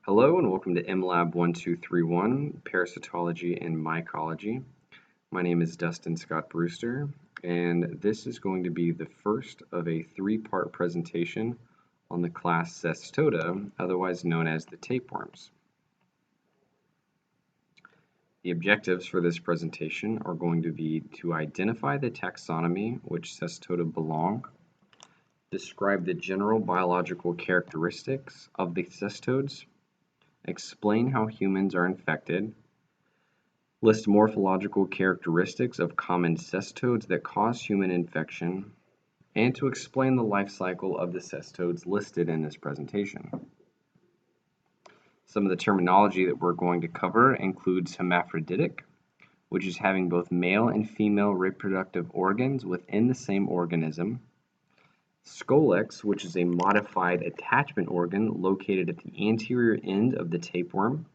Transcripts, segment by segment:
Hello and welcome to MLab 1231, Parasitology and Mycology. My name is Dustin Scott Brewster, and this is going to be the first of a three-part presentation on the class Cestoda, otherwise known as the tapeworms. The objectives for this presentation are going to be to identify the taxonomy which Cestoda belong, describe the general biological characteristics of the cestodes, explain how humans are infected, list morphological characteristics of common cestodes that cause human infection, and to explain the life cycle of the cestodes listed in this presentation. Some of the terminology that we're going to cover includes hermaphroditic, which is having both male and female reproductive organs within the same organism, scolex, which is a modified attachment organ located at the anterior end of the tapeworm.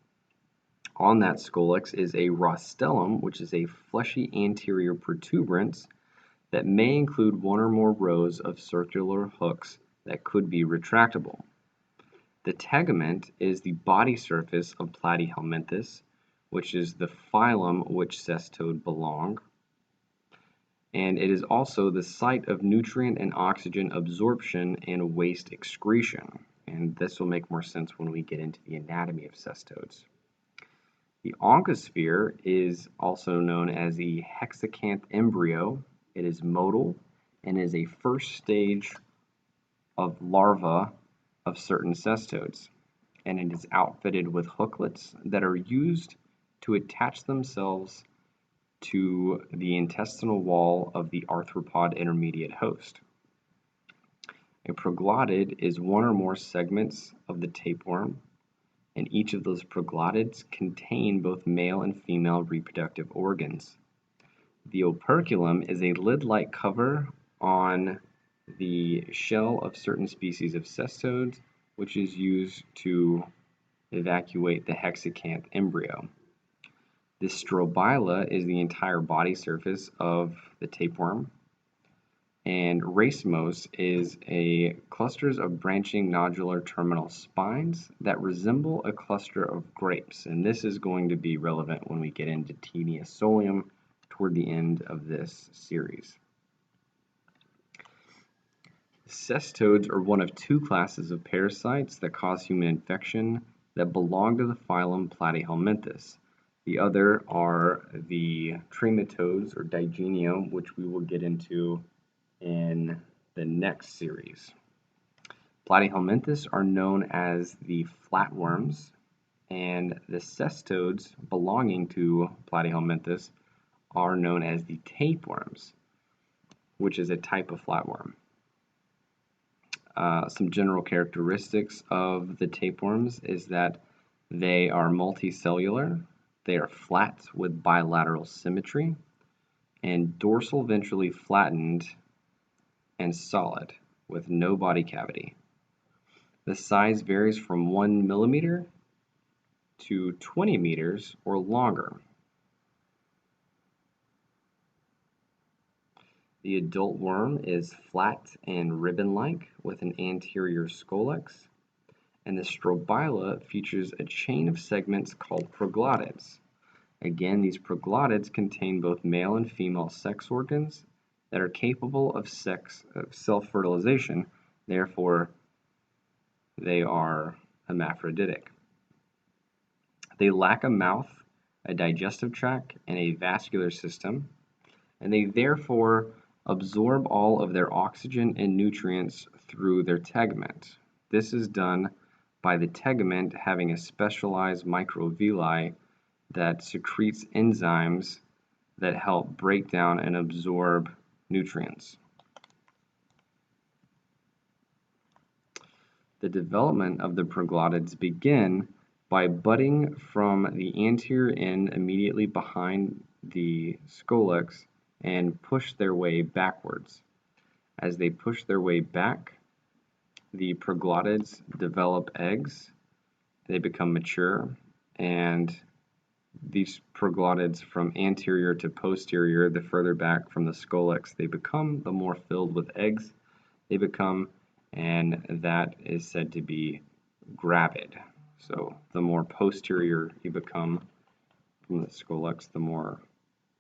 On that scolex is a rostellum, which is a fleshy anterior protuberance that may include one or more rows of circular hooks that could be retractable. The tegument is the body surface of Platyhelminthes, which is the phylum which cestode belong, and it is also the site of nutrient and oxygen absorption and waste excretion, and this will make more sense when we get into the anatomy of cestodes. The oncosphere is also known as the hexacanth embryo. It is motile and is a first stage of larva of certain cestodes, and it is outfitted with hooklets that are used to attach themselves to the intestinal wall of the arthropod intermediate host. A proglottid is one or more segments of the tapeworm, and each of those proglottids contain both male and female reproductive organs. The operculum is a lid-like cover on the shell of certain species of cestodes, which is used to evacuate the hexacanth embryo. The strobila is the entire body surface of the tapeworm, and racemose is a clusters of branching nodular terminal spines that resemble a cluster of grapes, and this is going to be relevant when we get into Taenia solium toward the end of this series. Cestodes are one of two classes of parasites that cause human infection that belong to the phylum Platyhelminthes. The other are the trematodes or digenio, which we will get into in the next series. Platyhelminthes are known as the flatworms, and the cestodes belonging to Platyhelminthes are known as the tapeworms, which is a type of flatworm. Some general characteristics of the tapeworms is that they are multicellular, they are flat with bilateral symmetry, and dorsal ventrally flattened and solid with no body cavity. The size varies from 1 millimeter to 20 meters or longer. The adult worm is flat and ribbon-like with an anterior scolex, and the strobila features a chain of segments called proglottids. Again, these proglottids contain both male and female sex organs that are capable of self-fertilization, therefore they are hermaphroditic. They lack a mouth, a digestive tract, and a vascular system, and they therefore absorb all of their oxygen and nutrients through their tegument. This is done by the tegument having a specialized microvilli that secretes enzymes that help break down and absorb nutrients. The development of the proglottids begin by budding from the anterior end immediately behind the scolex and push their way backwards. As they push their way back, the proglottids develop eggs, they become mature, and these proglottids from anterior to posterior, the further back from the scolex they become, the more filled with eggs they become, and that is said to be gravid. So the more posterior you become from the scolex, the more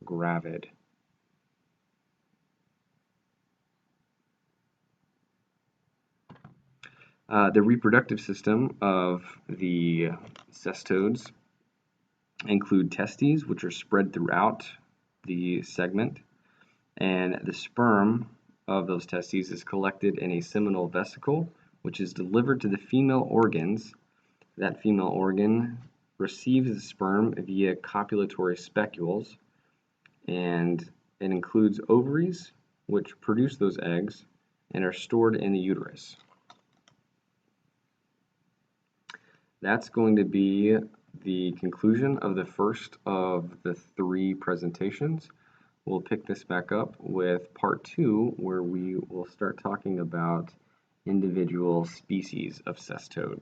gravid. The reproductive system of the cestodes include testes, which are spread throughout the segment, and the sperm of those testes is collected in a seminal vesicle, which is delivered to the female organs. That female organ receives the sperm via copulatory specules, and it includes ovaries, which produce those eggs and are stored in the uterus. That's going to be the conclusion of the first of the 3 presentations. We'll pick this back up with part 2, where we will start talking about individual species of cestode.